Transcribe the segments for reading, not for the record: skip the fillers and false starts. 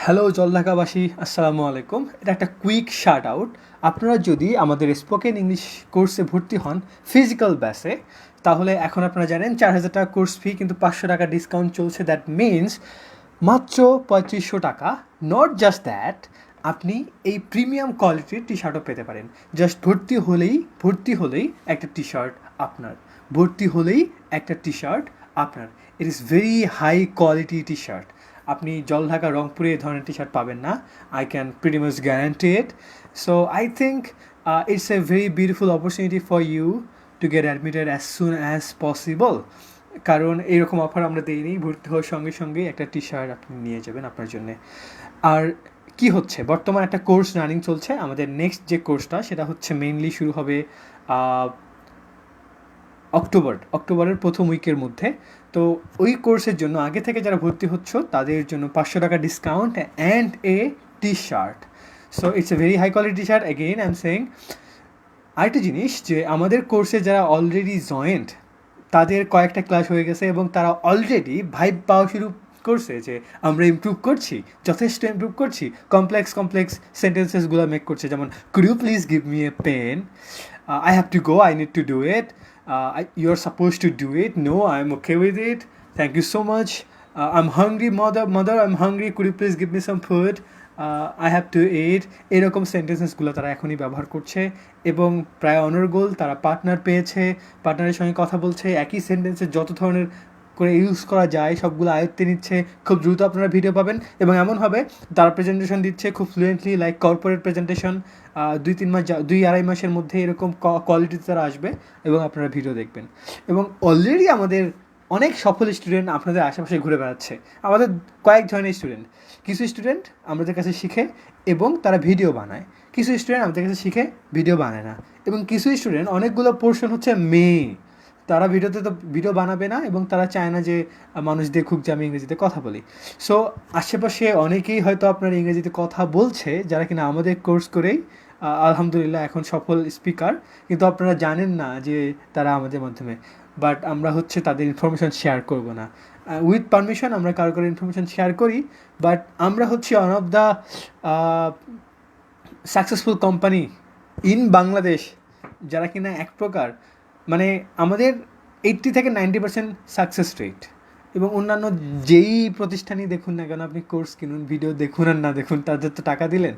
Hello জলঢাকাবাসী, আসসালামু আলাইকুম। এটা একটা কুইক শার্ট আউট। আপনারা যদি আমাদের স্পোকেন ইংলিশ কোর্সে ভর্তি হন ফিজিক্যাল ব্যাসে, তাহলে এখন আপনারা জানেন 4,000 টাকা কোর্স ফি, কিন্তু 500 টাকা ডিসকাউন্ট চলছে। দ্যাট মিনস মাত্র 3500 টাকা। নট জাস্ট দ্যাট, আপনি এই প্রিমিয়াম কোয়ালিটির টি শার্টও পেতে পারেন। জাস্ট ভর্তি হলেই একটা টি শার্ট আপনার। ভর্তি হলেই একটা টি শার্ট আপনার। It is very high quality T shirt. আপনি জলঢাকা রংপুরে এই ধরনের টি শার্ট পাবেন না। I can pretty much guarantee it. So I think it's a very beautiful opportunity for you to get admitted as soon as possible. কারণ এইরকম offer আমরা দিইনি। ভর্তি হওয়ার সঙ্গে সঙ্গে একটা টি শার্ট আপনি নিয়ে যাবেন আপনার জন্যে। আর কি হচ্ছে, বর্তমানে একটা কোর্স রানিং চলছে। আমাদের নেক্সট যে কোর্সটা সেটা হচ্ছে মেইনলি শুরু হবে অক্টোবরের প্রথম উইকের মধ্যে। তো ওই কোর্সের জন্য আগে থেকে যারা ভর্তি হচ্ছ তাদের জন্য 500 টাকা discount and a T shirt. So it's a very high quality T shirt. Again I am saying, আরেকটা জিনিস যে আমাদের কোর্সে যারা অলরেডি জয়েন্ট তাদের কয়েকটা ক্লাস হয়ে গেছে এবং তারা অলরেডি ভাইব পাওয়া শুরু করছে যে আমরা ইমপ্রুভ করছি, যথেষ্ট ইমপ্রুভ করছি। কমপ্লেক্স সেন্টেন্সেসগুলো মেক করছে, যেমন could you please give me a pen, I have to go, I need to do it, you are suppose to do it, no I am okay with it, thank you so much, I am hungry mother, I am hungry, could you please give me some food, I have to eat. এরকম সেন্টেন্সেসগুলো তারা এখনই ব্যবহার করছে এবং প্রায় অনর্গল তারা পার্টনার পেয়েছে, পার্টনারের সঙ্গে কথা বলছে, একই সেন্টেন্সে যত ধরনের করে ইউজ করা যায় সবগুলো আয়ত্তে নিচ্ছে। খুব দ্রুত আপনারা ভিডিও পাবেন এবং এমনভাবে তারা প্রেজেন্টেশন দিচ্ছে খুব ফ্লুয়েন্টলি, লাইক কর্পোরেট প্রেজেন্টেশন। 2-3 মাসের মধ্যে এরকম কোয়ালিটিতে তারা আসবে এবং আপনারা ভিডিও দেখবেন। এবং অলরেডি আমাদের অনেক সফল স্টুডেন্ট আপনাদের আশেপাশে ঘুরে বেড়াচ্ছে। আমাদের কয়েক ধরনের স্টুডেন্ট, কিছু স্টুডেন্ট আমাদের কাছে শিখে এবং তারা ভিডিও বানায়, কিছু স্টুডেন্ট আমাদের কাছে শিখে ভিডিও বানায় না, এবং কিছু স্টুডেন্ট অনেকগুলো পোর্শন হচ্ছে মেয়ে, তারা ভিডিওতে তো ভিডিও বানাবে না এবং তারা চায় না যে মানুষ দেখুক যে আমি ইংরেজিতে কথা বলি। সো আশেপাশে অনেকেই হয়তো আপনার ইংরেজিতে কথা বলছে যারা কিনা আমাদের কোর্স করেই আলহামদুলিল্লাহ এখন সফল স্পিকার, কিন্তু আপনারা জানেন না যে তারা আমাদের মাধ্যমে। বাট আমরা হচ্ছে তাদের ইনফরমেশান শেয়ার করব না। উইথ পারমিশন আমরা কারো ইনফরমেশান শেয়ার করি, বাট আমরা হচ্ছে one of the successful company in Bangladesh যারা কিনা এক প্রকার মানে আমাদের 80-90% সাকসেস রেট। এবং অন্যান্য যেই প্রতিষ্ঠানই দেখুন না কেন, আপনি কোর্স কিনুন, ভিডিও দেখুন আর না দেখুন, তাদের তো টাকা দিলেন,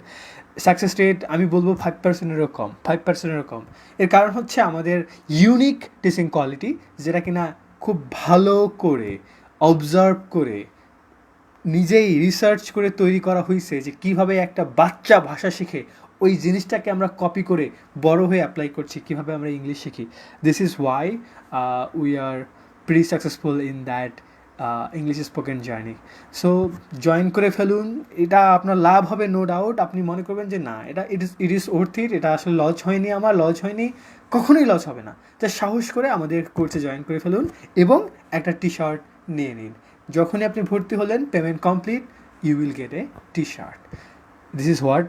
সাকসেস রেট আমি বলবো 5%-এরও কম, 5%-এরও কম। এর কারণ হচ্ছে আমাদের ইউনিক টিচিং কোয়ালিটি, যেটা কিনা খুব ভালো করে অবজার্ভ করে নিজেই রিসার্চ করে তৈরি করা হয়েছে যে কীভাবে একটা বাচ্চা ভাষা শিখে ওই জিনিসটাকে আমরা কপি করে বড় হয়ে অ্যাপ্লাই করছি, কীভাবে আমরা ইংলিশ শিখি। This is why we are pre successful in that English spoken journey. So join করে ফেলুন, এটা আপনার লাভ হবে নো ডাউট। আপনি মনে করবেন যে না, এটা ইট ইজ ওর্থ ইট, এটা আসলে লস হয়নি, আমার লস হয়নি, কখনোই লস হবে না। তা সাহস করে আমাদের কোর্সে জয়েন করে ফেলুন এবং একটা টি শার্ট নিয়ে নিন। যখনই আপনি ভর্তি হলেন, payment complete, you will get a T shirt. This is what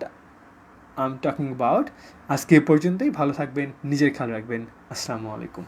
I am talking about. আজকে এ পর্যন্তই। ভালো থাকবেন, নিজের খেয়াল রাখবেন। আসসালামু আলাইকুম।